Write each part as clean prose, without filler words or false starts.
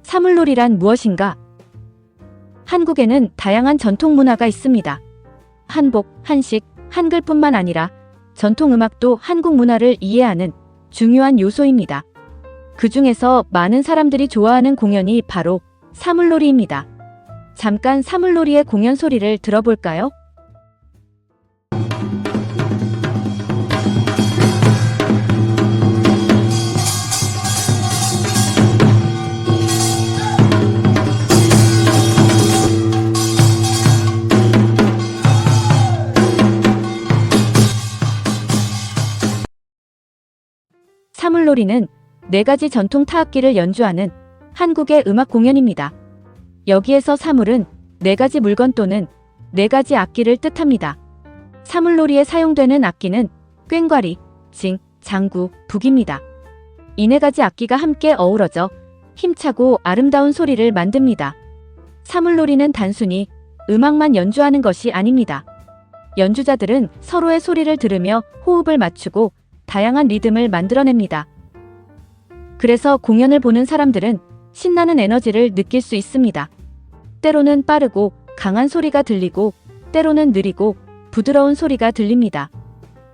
사물놀이란 무엇인가? 한국에는 다양한 전통 문화가 있습니다. 한복, 한식, 한글뿐만 아니라 전통 음악도 한국 문화를 이해하는 중요한 요소입니다. 그 중에서 많은 사람들이 좋아하는 공연이 바로 사물놀이입니다. 잠깐 사물놀이의 공연 소리를 들어볼까요? 사물놀이는 4가지 전통 타악기를 연주하는 한국의 음악 공연입니다. 여기에서 사물은 4가지 물건 또는 4가지 악기를 뜻합니다. 사물놀이에 사용되는 악기는 꽹과리, 징, 장구, 북입니다. 이 4가지 악기가 함께 어우러져 힘차고 아름다운 소리를 만듭니다. 사물놀이는 단순히 음악만 연주하는 것이 아닙니다. 연주자들은 서로의 소리를 들으며 호흡을 맞추고 다양한 리듬을 만들어냅니다. 그래서 공연을 보는 사람들은 신나는 에너지를 느낄 수 있습니다. 때로는 빠르고 강한 소리가 들리고 때로는 느리고 부드러운 소리가 들립니다.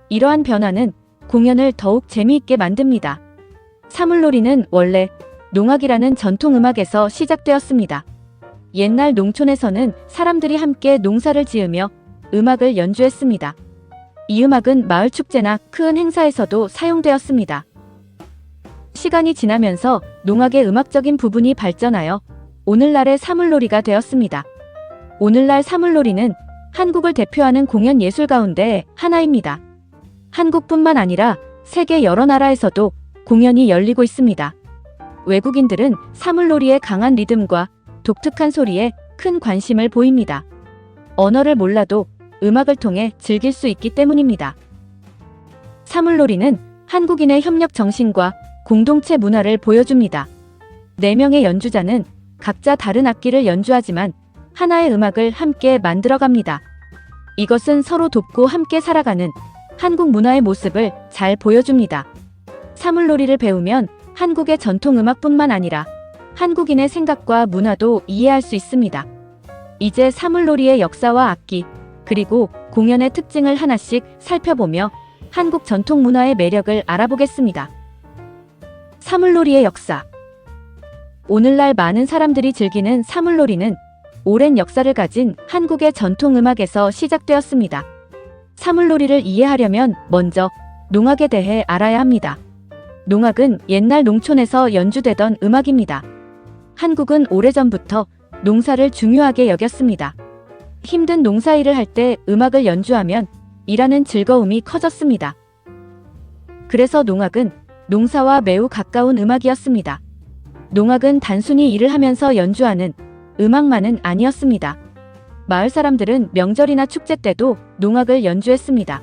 이러한 변화는 공연을 더욱 재미있게 만듭니다. 사물놀이는 원래 농악이라는 전통 음악에서 시작되었습니다. 옛날 농촌에서는 사람들이 함께 농사를 지으며 음악을 연주했습니다. 이 음악은 마을 축제나 큰 행사에서도 사용되었습니다. 시간이 지나면서 농악의 음악적인 부분이 발전하여 오늘날의 사물놀이가 되었습니다. 오늘날 사물놀이는 한국을 대표하는 공연 예술 가운데 하나입니다. 한국뿐만 아니라 세계 여러 나라에서도 공연이 열리고 있습니다. 외국인들은 사물놀이의 강한 리듬과 독특한 소리에 큰 관심을 보입니다. 언어를 몰라도 음악을 통해 즐길 수 있기 때문입니다. 사물놀이는 한국인의 협력 정신과 공동체 문화를 보여줍니다. 4명의 연주자는 각자 다른 악기를 연주하지만 하나의 음악을 함께 만들어갑니다. 이것은 서로 돕고 함께 살아가는 한국 문화의 모습을 잘 보여줍니다. 사물놀이를 배우면 한국의 전통 음악뿐만 아니라 한국인의 생각과 문화도 이해할 수 있습니다. 이제 사물놀이의 역사와 악기, 그리고 공연의 특징을 하나씩 살펴보며 한국 전통 문화의 매력을 알아보겠습니다. 사물놀이의 역사. 오늘날 많은 사람들이 즐기는 사물놀이는 오랜 역사를 가진 한국의 전통 음악에서 시작되었습니다. 사물놀이를 이해하려면 먼저 농악에 대해 알아야 합니다. 농악은 옛날 농촌에서 연주되던 음악입니다. 한국은 오래전부터 농사를 중요하게 여겼습니다. 힘든 농사일을 할 때 음악을 연주하면 일하는 즐거움이 커졌습니다. 그래서 농악은 농사와 매우 가까운 음악이었습니다. 농악은 단순히 일을 하면서 연주하는 음악만은 아니었습니다. 마을 사람들은 명절이나 축제 때도 농악을 연주했습니다.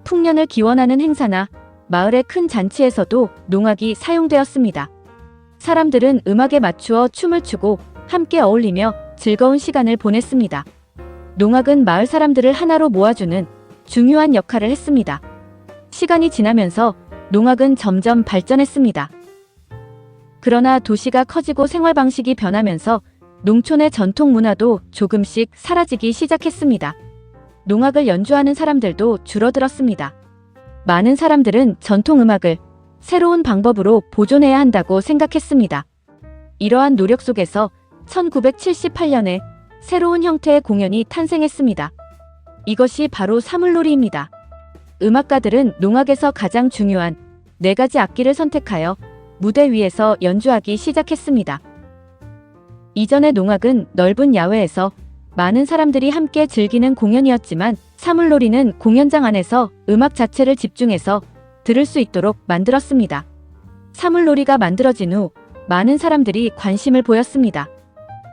풍년을 기원하는 행사나 마을의 큰 잔치에서도 농악이 사용되었습니다. 사람들은 음악에 맞추어 춤을 추고 함께 어울리며 즐거운 시간을 보냈습니다. 농악은 마을 사람들을 하나로 모아주는 중요한 역할을 했습니다. 시간이 지나면서 농악은 점점 발전했습니다. 그러나 도시가 커지고 생활 방식이 변하면서 농촌의 전통 문화도 조금씩 사라지기 시작했습니다. 농악을 연주하는 사람들도 줄어들었습니다. 많은 사람들은 전통 음악을 새로운 방법으로 보존해야 한다고 생각했습니다. 이러한 노력 속에서 1978년에 새로운 형태의 공연이 탄생했습니다. 이것이 바로 사물놀이입니다. 음악가들은 농악에서 가장 중요한 4가지 악기를 선택하여 무대 위에서 연주하기 시작했습니다. 이전의 농악은 넓은 야외에서 많은 사람들이 함께 즐기는 공연이었지만 사물놀이는 공연장 안에서 음악 자체를 집중해서 들을 수 있도록 만들었습니다. 사물놀이가 만들어진 후 많은 사람들이 관심을 보였습니다.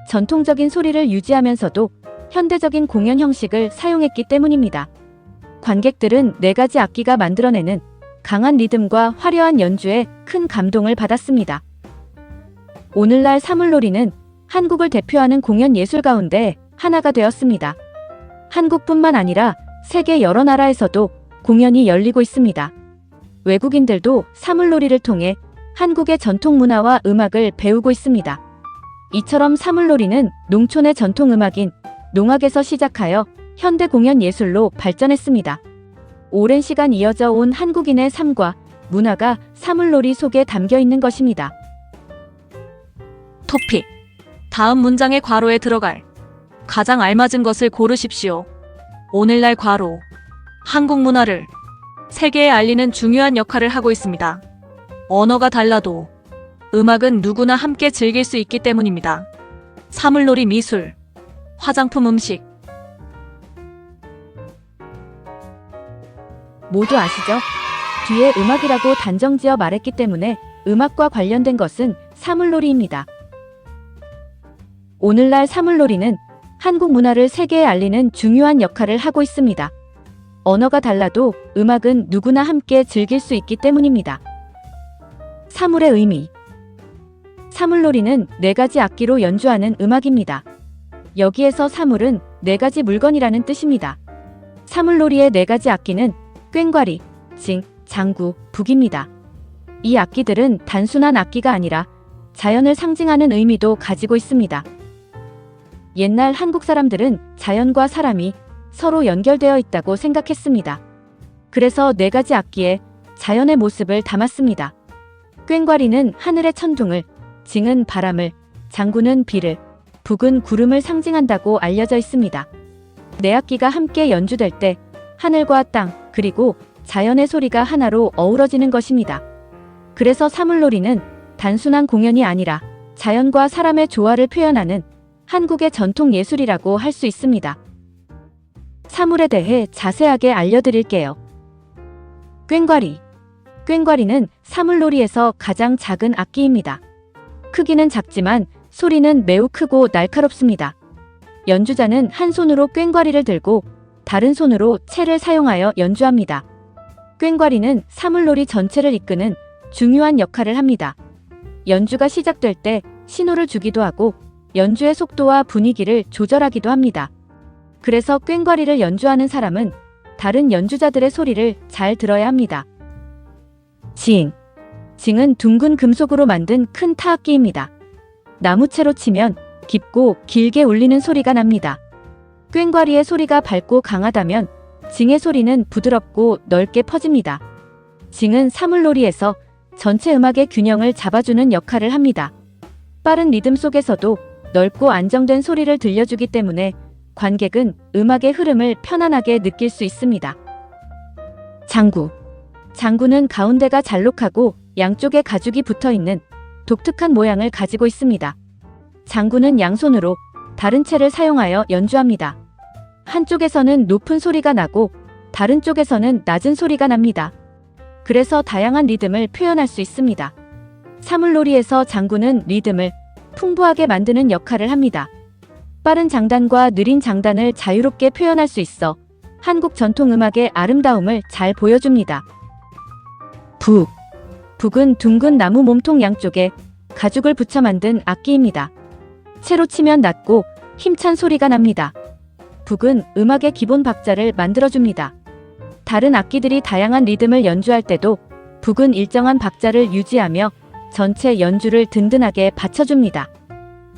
전통적인 소리를 유지하면서도 현대적인 공연 형식을 사용했기 때문입니다. 관객들은 4가지 악기가 만들어내는 강한 리듬과 화려한 연주에 큰 감동을 받았습니다. 오늘날 사물놀이는 한국을 대표하는 공연 예술 가운데 하나가 되었습니다. 한국뿐만 아니라 세계 여러 나라에서도 공연이 열리고 있습니다. 외국인들도 사물놀이를 통해 한국의 전통 문화와 음악을 배우고 있습니다. 이처럼 사물놀이는 농촌의 전통음악인 농악에서 시작하여 현대 공연 예술로 발전했습니다. 오랜 시간 이어져 온 한국인의 삶과 문화가 사물놀이 속에 담겨 있는 것입니다. 토픽. 다음 문장의 괄호에 들어갈 가장 알맞은 것을 고르십시오. 오늘날 괄호. 한국 문화를 세계에 알리는 중요한 역할을 하고 있습니다. 언어가 달라도 음악은 누구나 함께 즐길 수 있기 때문입니다. 사물놀이 미술, 화장품 음식. 모두 아시죠? 뒤에 음악이라고 단정지어 말했기 때문에 음악과 관련된 것은 사물놀이입니다. 오늘날 사물놀이는 한국 문화를 세계에 알리는 중요한 역할을 하고 있습니다. 언어가 달라도 음악은 누구나 함께 즐길 수 있기 때문입니다. 사물의 의미. 사물놀이는 4가지 악기로 연주하는 음악입니다. 여기에서 사물은 4가지 물건이라는 뜻입니다. 사물놀이의 4가지 악기는 꽹과리, 징, 장구, 북입니다. 이 악기들은 단순한 악기가 아니라 자연을 상징하는 의미도 가지고 있습니다. 옛날 한국 사람들은 자연과 사람이 서로 연결되어 있다고 생각했습니다. 그래서 4가지 악기에 자연의 모습을 담았습니다. 꽹과리는 하늘의 천둥을, 징은 바람을, 장구는 비를, 북은 구름을 상징한다고 알려져 있습니다. 4악기가 함께 연주될 때 하늘과 땅, 그리고 자연의 소리가 하나로 어우러지는 것입니다. 그래서 사물놀이는 단순한 공연이 아니라 자연과 사람의 조화를 표현하는 한국의 전통 예술이라고 할 수 있습니다. 사물에 대해 자세하게 알려드릴게요. 꽹과리. 꽹과리는 사물놀이에서 가장 작은 악기입니다. 크기는 작지만 소리는 매우 크고 날카롭습니다. 연주자는 한 손으로 꽹과리를 들고 다른 손으로 채를 사용하여 연주합니다. 꽹과리는 사물놀이 전체를 이끄는 중요한 역할을 합니다. 연주가 시작될 때 신호를 주기도 하고 연주의 속도와 분위기를 조절하기도 합니다. 그래서 꽹과리를 연주하는 사람은 다른 연주자들의 소리를 잘 들어야 합니다. 징. 징은 둥근 금속으로 만든 큰 타악기입니다. 나무채로 치면 깊고 길게 울리는 소리가 납니다. 꽹과리의 소리가 밝고 강하다면 징의 소리는 부드럽고 넓게 퍼집니다. 징은 사물놀이에서 전체 음악의 균형을 잡아주는 역할을 합니다. 빠른 리듬 속에서도 넓고 안정된 소리를 들려주기 때문에 관객은 음악의 흐름을 편안하게 느낄 수 있습니다. 장구. 장구는 가운데가 잘록하고 양쪽에 가죽이 붙어있는 독특한 모양을 가지고 있습니다. 장구는 양손으로 다른 채를 사용하여 연주합니다. 한쪽에서는 높은 소리가 나고 다른 쪽에서는 낮은 소리가 납니다. 그래서 다양한 리듬을 표현할 수 있습니다. 사물놀이에서 장구는 리듬을 풍부하게 만드는 역할을 합니다. 빠른 장단과 느린 장단을 자유롭게 표현할 수 있어 한국 전통 음악의 아름다움을 잘 보여줍니다. 북. 북은 둥근 나무 몸통 양쪽에 가죽을 붙여 만든 악기입니다. 채로 치면 낮고 힘찬 소리가 납니다. 북은 음악의 기본 박자를 만들어줍니다. 다른 악기들이 다양한 리듬을 연주할 때도 북은 일정한 박자를 유지하며 전체 연주를 든든하게 받쳐줍니다.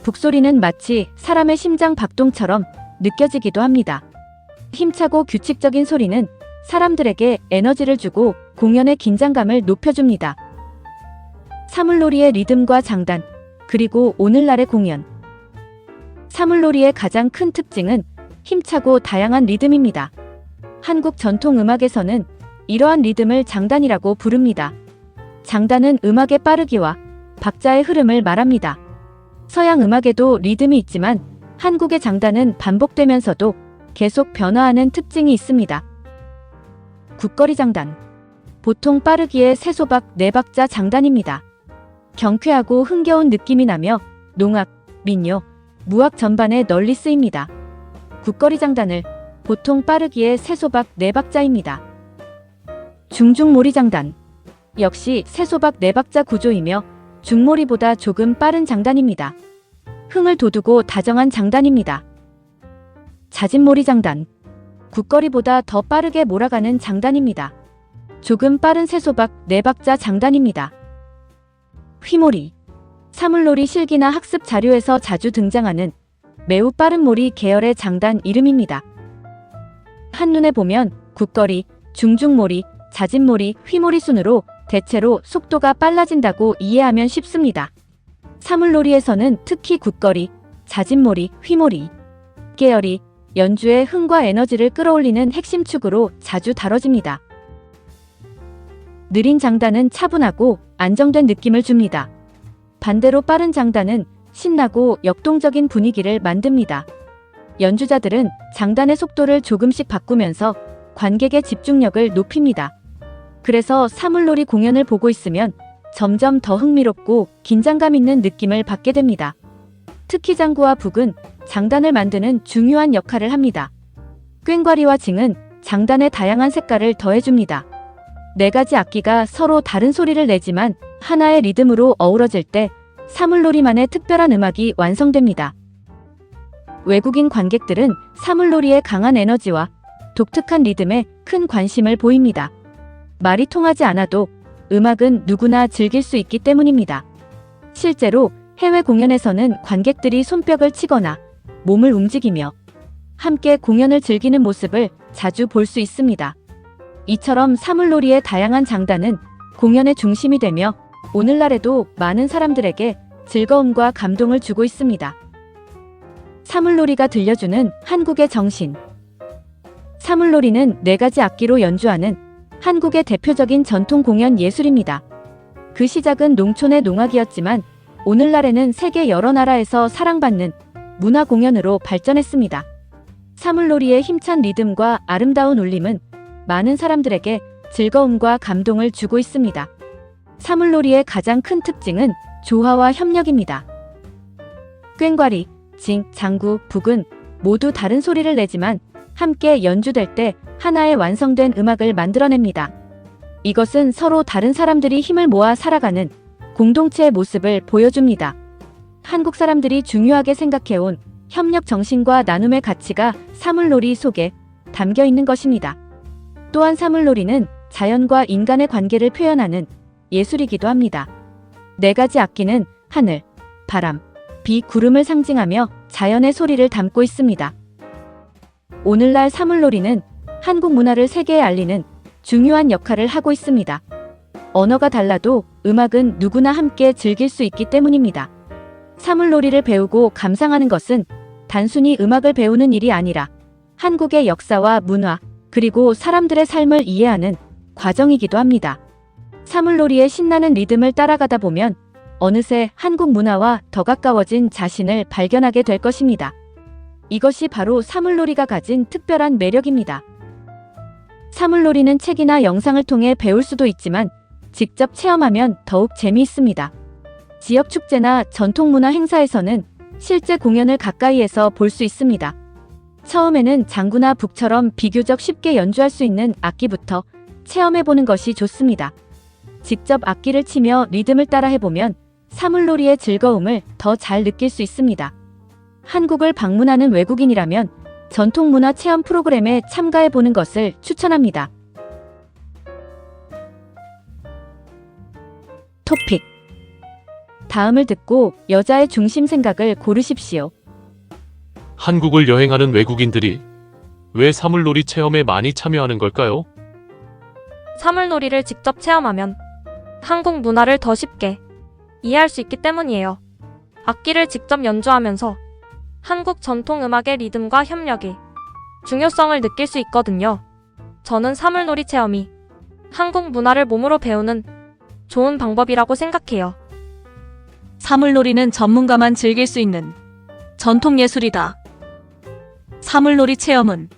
북소리는 마치 사람의 심장 박동처럼 느껴지기도 합니다. 힘차고 규칙적인 소리는 사람들에게 에너지를 주고 공연의 긴장감을 높여줍니다. 사물놀이의 리듬과 장단, 그리고 오늘날의 공연. 사물놀이의 가장 큰 특징은 힘차고 다양한 리듬입니다. 한국 전통 음악에서는 이러한 리듬을 장단이라고 부릅니다. 장단은 음악의 빠르기와 박자의 흐름을 말합니다. 서양 음악에도 리듬이 있지만 한국의 장단은 반복되면서도 계속 변화하는 특징이 있습니다. 굿거리 장단. 보통 빠르기의 세소박 4박자 장단입니다. 경쾌하고 흥겨운 느낌이 나며 농악, 민요, 무악 전반에 널리 쓰입니다. 굿거리 장단을 보통 빠르기의 세소박 4박자입니다. 중중몰이 장단. 역시 세소박 4박자 구조이며 중몰이보다 조금 빠른 장단입니다. 흥을 돋우고 다정한 장단입니다. 자진몰이 장단. 굿거리보다 더 빠르게 몰아가는 장단입니다. 조금 빠른 세소박 4박자 장단입니다. 휘몰이. 사물놀이 실기나 학습 자료에서 자주 등장하는 매우 빠른 몰이 계열의 장단 이름입니다. 한눈에 보면 굿거리, 중중몰이, 자진몰이, 휘몰이 순으로 대체로 속도가 빨라진다고 이해하면 쉽습니다. 사물놀이에서는 특히 굿거리, 자진몰이, 휘몰이 계열이 연주의 흥과 에너지를 끌어올리는 핵심 축으로 자주 다뤄집니다. 느린 장단은 차분하고 안정된 느낌을 줍니다. 반대로 빠른 장단은 신나고 역동적인 분위기를 만듭니다. 연주자들은 장단의 속도를 조금씩 바꾸면서 관객의 집중력을 높입니다. 그래서 사물놀이 공연을 보고 있으면 점점 더 흥미롭고 긴장감 있는 느낌을 받게 됩니다. 특히 장구와 북은 장단을 만드는 중요한 역할을 합니다. 꽹과리와 징은 장단의 다양한 색깔을 더해줍니다. 네 가지 악기가 서로 다른 소리를 내지만 하나의 리듬으로 어우러질 때 사물놀이만의 특별한 음악이 완성됩니다. 외국인 관객들은 사물놀이의 강한 에너지와 독특한 리듬에 큰 관심을 보입니다. 말이 통하지 않아도 음악은 누구나 즐길 수 있기 때문입니다. 실제로 해외 공연에서는 관객들이 손뼉을 치거나 몸을 움직이며 함께 공연을 즐기는 모습을 자주 볼 수 있습니다. 이처럼 사물놀이의 다양한 장단은 공연의 중심이 되며 오늘날에도 많은 사람들에게 즐거움과 감동을 주고 있습니다. 사물놀이가 들려주는 한국의 정신. 사물놀이는 네 가지 악기로 연주하는 한국의 대표적인 전통 공연 예술입니다. 그 시작은 농촌의 농악이었지만 오늘날에는 세계 여러 나라에서 사랑받는 문화 공연으로 발전했습니다. 사물놀이의 힘찬 리듬과 아름다운 울림은 많은 사람들에게 즐거움과 감동을 주고 있습니다. 사물놀이의 가장 큰 특징은 조화와 협력입니다. 꽹과리, 징, 장구, 북은 모두 다른 소리를 내지만 함께 연주될 때 하나의 완성된 음악을 만들어냅니다. 이것은 서로 다른 사람들이 힘을 모아 살아가는 공동체의 모습을 보여줍니다. 한국 사람들이 중요하게 생각해온 협력 정신과 나눔의 가치가 사물놀이 속에 담겨 있는 것입니다. 또한 사물놀이는 자연과 인간의 관계를 표현하는 예술이기도 합니다. 네 가지 악기는 하늘, 바람, 비, 구름을 상징하며 자연의 소리를 담고 있습니다. 오늘날 사물놀이는 한국 문화를 세계에 알리는 중요한 역할을 하고 있습니다. 언어가 달라도 음악은 누구나 함께 즐길 수 있기 때문입니다. 사물놀이를 배우고 감상하는 것은 단순히 음악을 배우는 일이 아니라 한국의 역사와 문화, 그리고 사람들의 삶을 이해하는 과정이기도 합니다. 사물놀이의 신나는 리듬을 따라가다 보면 어느새 한국 문화와 더 가까워진 자신을 발견하게 될 것입니다. 이것이 바로 사물놀이가 가진 특별한 매력입니다. 사물놀이는 책이나 영상을 통해 배울 수도 있지만 직접 체험하면 더욱 재미있습니다. 지역 축제나 전통문화 행사에서는 실제 공연을 가까이에서 볼 수 있습니다. 처음에는 장구나 북처럼 비교적 쉽게 연주할 수 있는 악기부터 체험해보는 것이 좋습니다. 직접 악기를 치며 리듬을 따라 해보면 사물놀이의 즐거움을 더 잘 느낄 수 있습니다. 한국을 방문하는 외국인이라면 전통문화 체험 프로그램에 참가해보는 것을 추천합니다. 토픽. 다음을 듣고 여자의 중심 생각을 고르십시오. 한국을 여행하는 외국인들이 왜 사물놀이 체험에 많이 참여하는 걸까요? 사물놀이를 직접 체험하면 한국 문화를 더 쉽게 이해할 수 있기 때문이에요. 악기를 직접 연주하면서 한국 전통 음악의 리듬과 협력의 중요성을 느낄 수 있거든요. 저는 사물놀이 체험이 한국 문화를 몸으로 배우는 좋은 방법이라고 생각해요. 사물놀이는 전문가만 즐길 수 있는 전통 예술이다. 사물놀이 체험은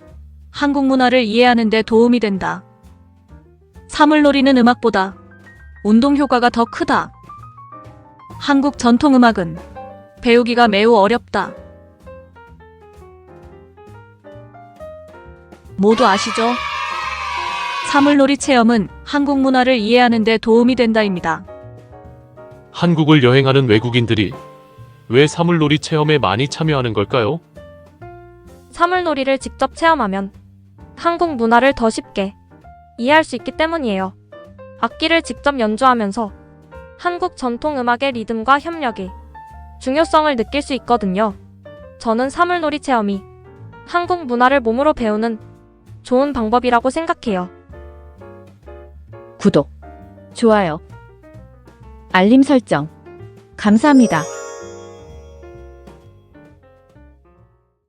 한국 문화를 이해하는 데 도움이 된다. 사물놀이는 음악보다 운동 효과가 더 크다. 한국 전통 음악은 배우기가 매우 어렵다. 모두 아시죠? 사물놀이 체험은 한국 문화를 이해하는 데 도움이 된다입니다. 한국을 여행하는 외국인들이 왜 사물놀이 체험에 많이 참여하는 걸까요? 사물놀이를 직접 체험하면 한국 문화를 더 쉽게 이해할 수 있기 때문이에요. 악기를 직접 연주하면서 한국 전통 음악의 리듬과 협력의 중요성을 느낄 수 있거든요. 저는 사물놀이 체험이 한국 문화를 몸으로 배우는 좋은 방법이라고 생각해요. 구독, 좋아요, 알림 설정. 감사합니다.